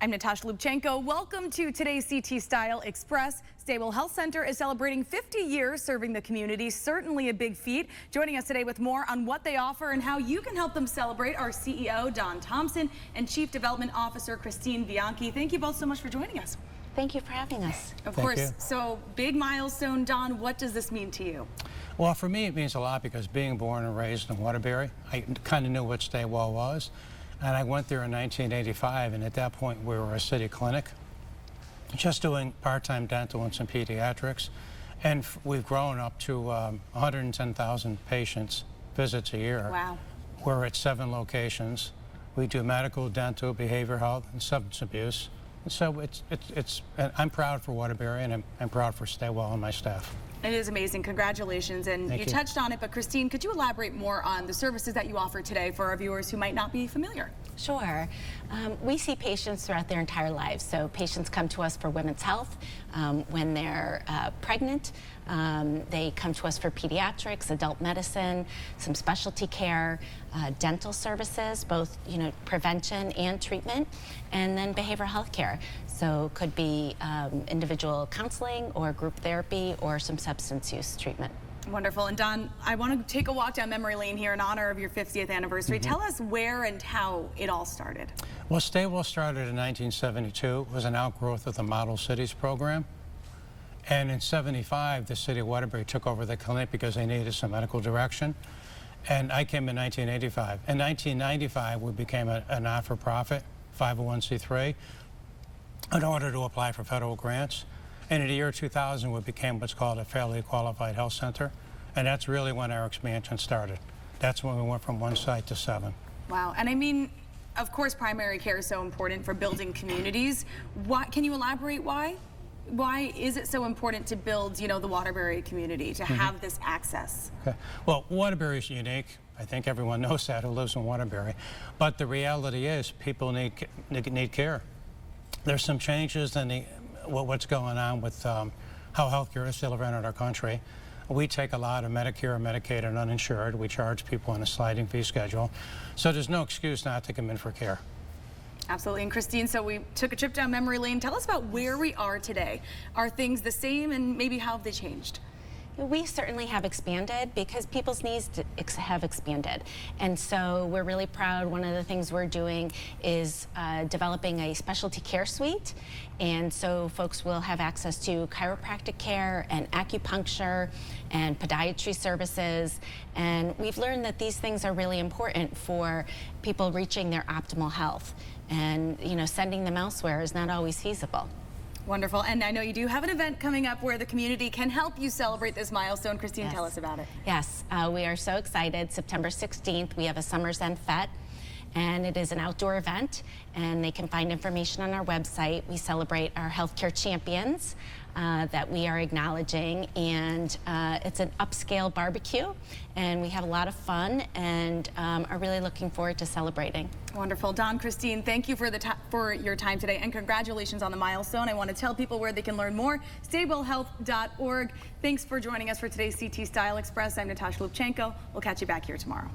I'm Natasha Lubchenko. Welcome to today's CT Style Express. StayWell Health Center is celebrating 50 years serving the community. Certainly a big feat. Joining us today with more on what they offer and how you can help them celebrate are CEO Don Thompson and Chief Development Officer Christine Bianchi. Thank you both so much for joining us. Thank you for having us. Of course. So big milestone, Don. What does this mean to you? Well, for me, it means a lot because being born and raised in Waterbury, I kind of knew what StayWell was. And I went there in 1985, and at that point, we were a city clinic, just doing part-time dental and some pediatrics. And we've grown up to 110,000 patients visits a year. Wow. We're at 7 locations. We do medical, dental, behavioral health, and substance abuse. And so I'm proud for Waterbury, and I'm proud for StayWell and my staff. It is amazing. Congratulations. And you touched on it, but Christine, could you elaborate more on the services that you offer today for our viewers who might not be familiar? Sure. We see patients throughout their entire lives. So patients come to us for women's health when they're pregnant. They come to us for pediatrics, adult medicine, some specialty care, dental services, both prevention and treatment, and then behavioral health care. So could be individual counseling or group therapy or some substance use treatment. Wonderful. And Don, I want to take a walk down memory lane here in honor of your 50th anniversary. Tell us where and how it all started. Well, StayWell started in 1972. It was an outgrowth of the Model Cities program. And in '75, the city of Waterbury took over the clinic because they needed some medical direction. And I came in 1985. In 1995, we became a not-for-profit 501c3 in order to apply for federal grants. And in the year 2000, we became what's called a federally qualified health center. And that's really when our expansion started. That's when we went from 1 site to 7. Wow. And I mean, of course, primary care is so important for building communities. Can you elaborate why? Why is it so important to build, the Waterbury community, to have this access? Okay. Well, Waterbury is unique. I think everyone knows that who lives in Waterbury. But the reality is people need care. There's some changes in what's going on with how healthcare is delivered in our country. We take a lot of Medicare, Medicaid, and uninsured. We charge people on a sliding fee schedule. So there's no excuse not to come in for care. Absolutely. And Christine, so we took a trip down memory lane. Tell us about where we are today. Are things the same, and maybe how have they changed? We certainly have expanded because people's needs have expanded. And so we're really proud. One of the things we're doing is developing a specialty care suite. And so folks will have access to chiropractic care and acupuncture and podiatry services. And we've learned that these things are really important for people reaching their optimal health. And, sending them elsewhere is not always feasible. Wonderful. And I know you do have an event coming up where the community can help you celebrate this milestone. Christine, tell us about it. Yes, we are so excited. September 16th, we have a Summer's End Fete, and it is an outdoor event, and they can find information on our website. We celebrate our healthcare champions that we are acknowledging, and it's an upscale barbecue, and we have a lot of fun and are really looking forward to celebrating. Wonderful. Don, Christine, thank you for your time today, and congratulations on the milestone. I want to tell people where they can learn more, StayWellHealth.org. Thanks for joining us for today's CT Style Express. I'm Natasha Lubchenko. We'll catch you back here tomorrow.